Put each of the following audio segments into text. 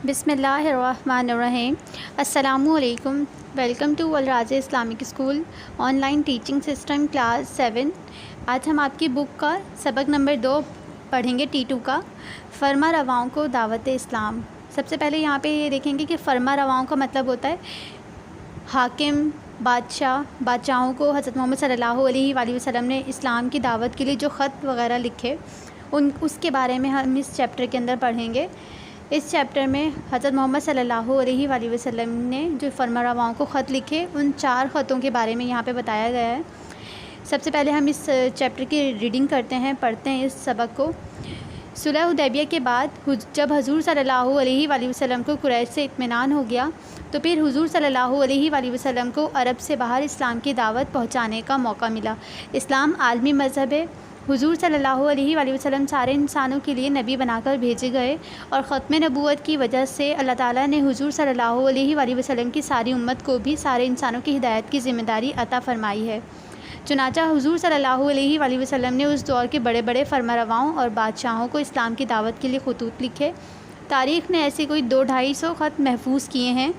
بسم اللہ الرحمن الرحیم۔ السلام علیکم۔ Welcome to Alrazi Islamic school online teaching system class 7۔ آج ہم آپ کی بک کا سبق نمبر 2 پڑھیں گے، T2 کا، فرما رواؤں کو دعوت اسلام۔ سب سے پہلے یہاں پہ یہ دیکھیں گے کہ فرما رواؤں کا مطلب ہوتا ہے حاکم، بادشاہوں کو حضرت محمد صلی اللہ علیہ وآلہ وسلم نے اسلام کی دعوت کے لیے جو خط وغیرہ لکھے اس کے بارے میں ہم اس چیپٹر کے اندر پڑھیں گے۔ اس چیپٹر میں حضرت محمد صلی اللہ علیہ وآلہ وسلم نے جو فرما رواؤں کو خط لکھے ان 4 خطوں کے بارے میں یہاں پہ بتایا گیا ہے۔ سب سے پہلے ہم اس چیپٹر کی ریڈنگ کرتے ہیں، پڑھتے ہیں اس سبق کو۔ صلح حدیبیہ کے بعد جب حضور صلی اللہ علیہ وآلہ وسلم کو قریش سے اطمینان ہو گیا تو پھر حضور صلی اللہ علیہ وآلہ وسلم کو عرب سے باہر اسلام کی دعوت پہنچانے کا موقع ملا۔ اسلام عالمی مذہب ہے۔ حضور صلی اللہ علیہ وآلہ وسلم سارے انسانوں کے لیے نبی بنا کر بھیجے گئے، اور ختم نبوت کی وجہ سے اللہ تعالیٰ نے حضور صلی اللہ علیہ وآلہ وسلم کی ساری امت کو بھی سارے انسانوں کی ہدایت کی ذمہ داری عطا فرمائی ہے۔ چنانچہ حضور صلی اللہ علیہ وآلہ وسلم نے اس دور کے بڑے بڑے فرمانرواؤں اور بادشاہوں کو اسلام کی دعوت کے لیے خطوط لکھے۔ تاریخ نے ایسے کوئی 200-250 خط محفوظ کیے ہیں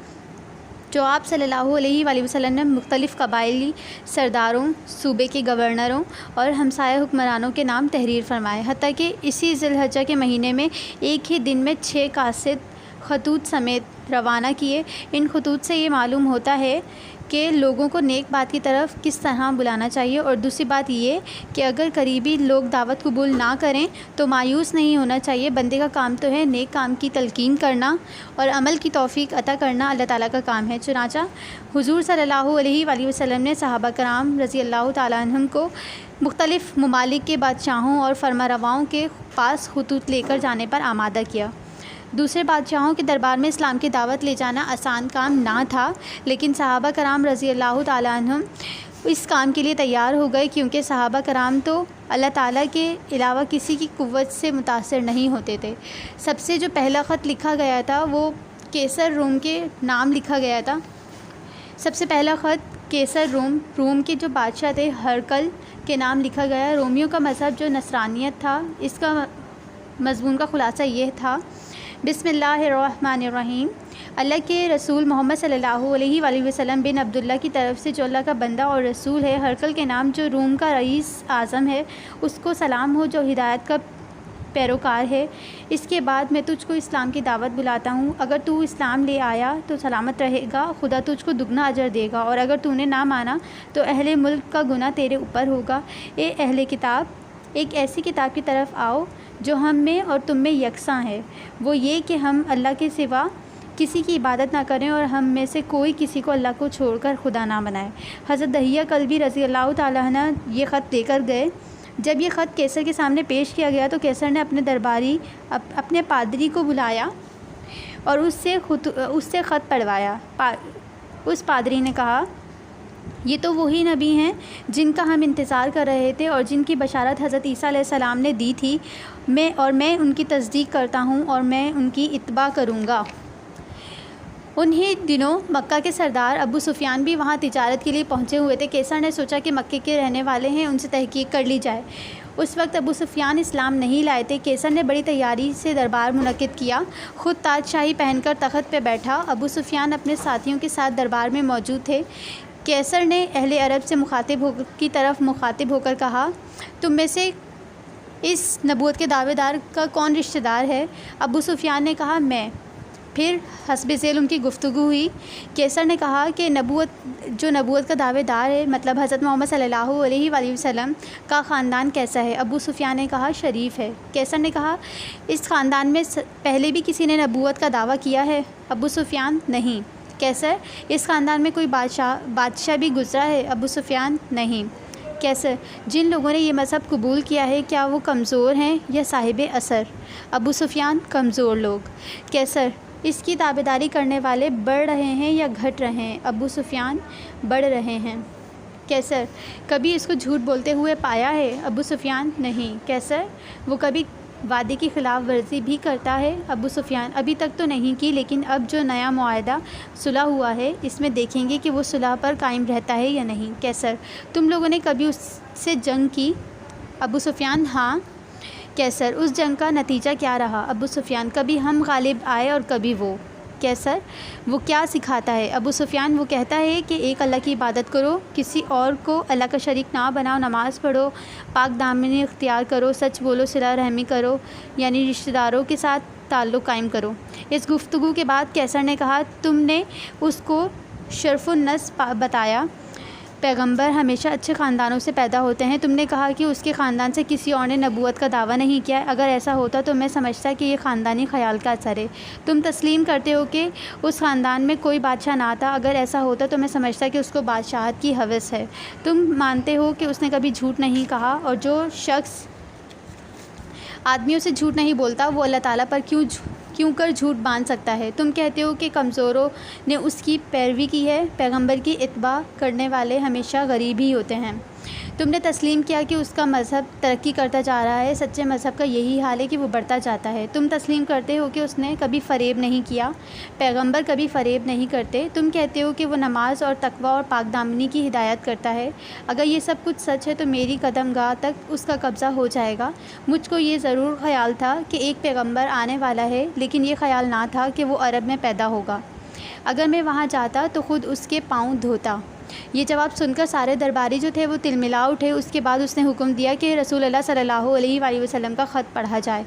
جو آپ صلی اللہ علیہ وآلہ وسلم نے مختلف قبائلی سرداروں، صوبے کے گورنروں اور ہمسایہ حکمرانوں کے نام تحریر فرمائے، حتیٰ کہ اسی ذی الحجہ کے مہینے میں ایک ہی دن میں 6 قاصد خطوط سمیت روانہ کیے۔ ان خطوط سے یہ معلوم ہوتا ہے کہ لوگوں کو نیک بات کی طرف کس طرح بلانا چاہیے، اور دوسری بات یہ کہ اگر قریبی لوگ دعوت قبول نہ کریں تو مایوس نہیں ہونا چاہیے۔ بندے کا کام تو ہے نیک کام کی تلقین کرنا اور عمل کی توفیق عطا کرنا اللہ تعالیٰ کا کام ہے۔ چنانچہ حضور صلی اللہ علیہ وآلہ وسلم نے صحابہ کرام رضی اللہ تعالیٰ عنہم کو مختلف ممالک کے بادشاہوں اور فرمانرواؤں کے پاس خطوط لے کر جانے پر آمادہ کیا۔ دوسرے بادشاہوں کے دربار میں اسلام کی دعوت لے جانا آسان کام نہ تھا، لیکن صحابہ کرام رضی اللہ تعالیٰ عنہم اس کام کے لیے تیار ہو گئے، کیونکہ صحابہ کرام تو اللہ تعالیٰ کے علاوہ کسی کی قوت سے متاثر نہیں ہوتے تھے۔ سب سے جو پہلا خط لکھا گیا تھا وہ قیصر روم کے نام لکھا گیا تھا۔ سب سے پہلا خط قیصر روم کے جو بادشاہ تھے ہرقل کے نام لکھا گیا۔ رومیوں کا مذہب جو نصرانیت تھا، اس کا مضمون کا خلاصہ یہ تھا: بسم اللہ الرحمن الرحیم۔ اللہ کے رسول محمد صلی اللہ علیہ وآلہ وسلم بن عبداللہ کی طرف سے جو اللہ کا بندہ اور رسول ہے، ہرقل کے نام جو روم کا رئیس اعظم ہے، اس کو سلام ہو جو ہدایت کا پیروکار ہے۔ اس کے بعد میں تجھ کو اسلام کی دعوت بلاتا ہوں۔ اگر تو اسلام لے آیا تو سلامت رہے گا، خدا تجھ کو دگنا اجر دے گا، اور اگر تو نے نہ مانا تو اہل ملک کا گناہ تیرے اوپر ہوگا۔ اے اہل کتاب، ایک ایسی کتاب کی طرف آؤ جو ہم میں اور تم میں یکساں ہے، وہ یہ کہ ہم اللہ کے سوا کسی کی عبادت نہ کریں اور ہم میں سے کوئی کسی کو اللہ کو چھوڑ کر خدا نہ بنائے۔ حضرت دحیہ کلبی رضی اللہ تعالیٰ عنہ یہ خط لے کر گئے۔ جب یہ خط قیصر کے سامنے پیش کیا گیا تو قیصر نے اپنے پادری کو بلایا اور اس سے خط پڑھوایا۔ اس پادری نے کہا، یہ تو وہی نبی ہیں جن کا ہم انتظار کر رہے تھے اور جن کی بشارت حضرت عیسیٰ علیہ السلام نے دی تھی، میں ان کی تصدیق کرتا ہوں اور میں ان کی اتباع کروں گا۔ انہی دنوں مکہ کے سردار ابو سفیان بھی وہاں تجارت کے لیے پہنچے ہوئے تھے۔ قیصر نے سوچا کہ مکے کے رہنے والے ہیں، ان سے تحقیق کر لی جائے۔ اس وقت ابو سفیان اسلام نہیں لائے تھے۔ قیصر نے بڑی تیاری سے دربار منعقد کیا، خود تاج شاہی پہن کر تخت پہ بیٹھا۔ ابو سفیان اپنے ساتھیوں کے ساتھ دربار میں موجود تھے۔ قیصر نے اہل عرب سے مخاطب ہو کر کہا، تم میں سے اس نبوت کے دعوے دار کا کون رشتہ دار ہے؟ ابو سفیان نے کہا، میں۔ پھر حسب ذیل ان کی گفتگو ہوئی۔ قیصر نے کہا کہ نبوت کا دعوے دار ہے، مطلب حضرت محمد صلی اللہ علیہ وآلہ وسلم کا خاندان کیسا ہے؟ ابو سفیان نے کہا، شریف ہے۔ قیصر نے کہا، اس خاندان میں پہلے بھی کسی نے نبوت کا دعویٰ کیا ہے؟ ابو سفیان، نہیں۔ قیصر، اس خاندان میں کوئی بادشاہ بھی گزرا ہے؟ ابو سفیان، نہیں۔ قیصر، جن لوگوں نے یہ مذہب قبول کیا ہے کیا وہ کمزور ہیں یا صاحب اثر؟ ابو سفیان، کمزور لوگ۔ قیصر، اس کی تابعداری کرنے والے بڑھ رہے ہیں یا گھٹ رہے ہیں؟ ابو سفیان، بڑھ رہے ہیں۔ قیصر، کبھی اس کو جھوٹ بولتے ہوئے پایا ہے؟ ابو سفیان، نہیں۔ قیصر، وہ کبھی وعدے کی خلاف ورزی بھی کرتا ہے؟ ابو سفیان، ابھی تک تو نہیں کی، لیکن اب جو نیا معاہدہ صلح ہوا ہے اس میں دیکھیں گے کہ وہ صلح پر قائم رہتا ہے یا نہیں۔ قیصر، تم لوگوں نے کبھی اس سے جنگ کی؟ ابو سفیان، ہاں۔ کیسر: اس جنگ کا نتیجہ کیا رہا؟ ابو سفیان: کبھی ہم غالب آئے اور کبھی وہ۔ کیسر: وہ کیا سکھاتا ہے؟ ابو سفیان: وہ کہتا ہے کہ ایک اللہ کی عبادت کرو، کسی اور کو اللہ کا شریک نہ بناؤ، نماز پڑھو، پاک دامنی اختیار کرو، سچ بولو، صلہ رحمی کرو یعنی رشتہ داروں کے ساتھ تعلق قائم کرو۔ اس گفتگو کے بعد کیسر نے کہا، تم نے اس کو شرف النسب بتایا، پیغمبر ہمیشہ اچھے خاندانوں سے پیدا ہوتے ہیں۔ تم نے کہا کہ اس کے خاندان سے کسی اور نے نبوت کا دعویٰ نہیں کیا۔ اگر ایسا ہوتا تو میں سمجھتا کہ یہ خاندانی خیال کا اثر ہے۔ تم تسلیم کرتے ہو کہ اس خاندان میں کوئی بادشاہ نہ تھا۔ اگر ایسا ہوتا تو میں سمجھتا کہ اس کو بادشاہت کی ہوس ہے۔ تم مانتے ہو کہ اس نے کبھی جھوٹ نہیں کہا، اور جو شخص آدمیوں سے جھوٹ نہیں بولتا وہ اللہ تعالیٰ پر کیوں کر جھوٹ باندھ سکتا ہے؟ تم کہتے ہو کہ کمزوروں نے اس کی پیروی کی ہے، پیغمبر کی اتباع کرنے والے ہمیشہ غریب ہی ہوتے ہیں۔ تم نے تسلیم کیا کہ اس کا مذہب ترقی کرتا جا رہا ہے، سچے مذہب کا یہی حال ہے کہ وہ بڑھتا جاتا ہے۔ تم تسلیم کرتے ہو کہ اس نے کبھی فریب نہیں کیا، پیغمبر کبھی فریب نہیں کرتے۔ تم کہتے ہو کہ وہ نماز اور تقویٰ اور پاک دامنی کی ہدایت کرتا ہے۔ اگر یہ سب کچھ سچ ہے تو میری قدم گاہ تک اس کا قبضہ ہو جائے گا۔ مجھ کو یہ ضرور خیال تھا کہ ایک پیغمبر آنے والا ہے، لیکن یہ خیال نہ تھا کہ وہ عرب میں پیدا ہوگا۔ اگر میں وہاں جاتا تو خود اس کے پاؤں دھوتا۔ یہ جواب سن کر سارے درباری جو تھے وہ تلملا اٹھے۔ اس کے بعد اس نے حکم دیا کہ رسول اللہ صلی اللہ علیہ وآلہ وسلم کا خط پڑھا جائے۔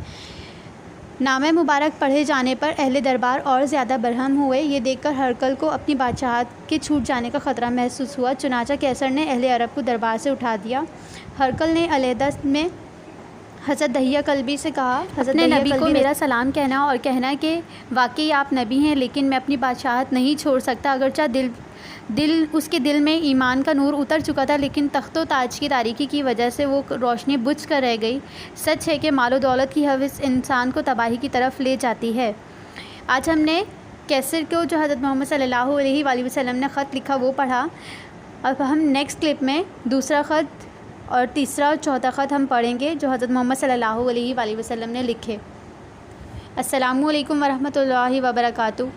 نامہ مبارک پڑھے جانے پر اہل دربار اور زیادہ برہم ہوئے۔ یہ دیکھ کر ہرقل کو اپنی بادشاہت کے چھوٹ جانے کا خطرہ محسوس ہوا، چنانچہ کیسر نے اہل عرب کو دربار سے اٹھا دیا۔ ہرقل نے علیحدہ میں حضرت دحیہ کلبی سے کہا، اپنے نبی کو میرا سلام کہنا اور کہنا کہ واقعی آپ نبی ہیں، لیکن میں اپنی بادشاہت نہیں چھوڑ سکتا۔ اگرچہ اس کے دل میں ایمان کا نور اتر چکا تھا، لیکن تخت و تاج کی تاریکی کی وجہ سے وہ روشنی بجھ کر رہ گئی۔ سچ ہے کہ مال و دولت کی ہوس انسان کو تباہی کی طرف لے جاتی ہے۔ آج ہم نے کیسر کو جو حضرت محمد صلی اللہ علیہ وآلہ وسلم نے خط لکھا وہ پڑھا۔ اب ہم نیکسٹ کلپ میں دوسرا خط اور تیسرا اور چوتھا خط ہم پڑھیں گے جو حضرت محمد صلی اللہ علیہ وآلہ وسلم نے لکھے۔ السلام علیکم ورحمۃ اللہ وبرکاتہ۔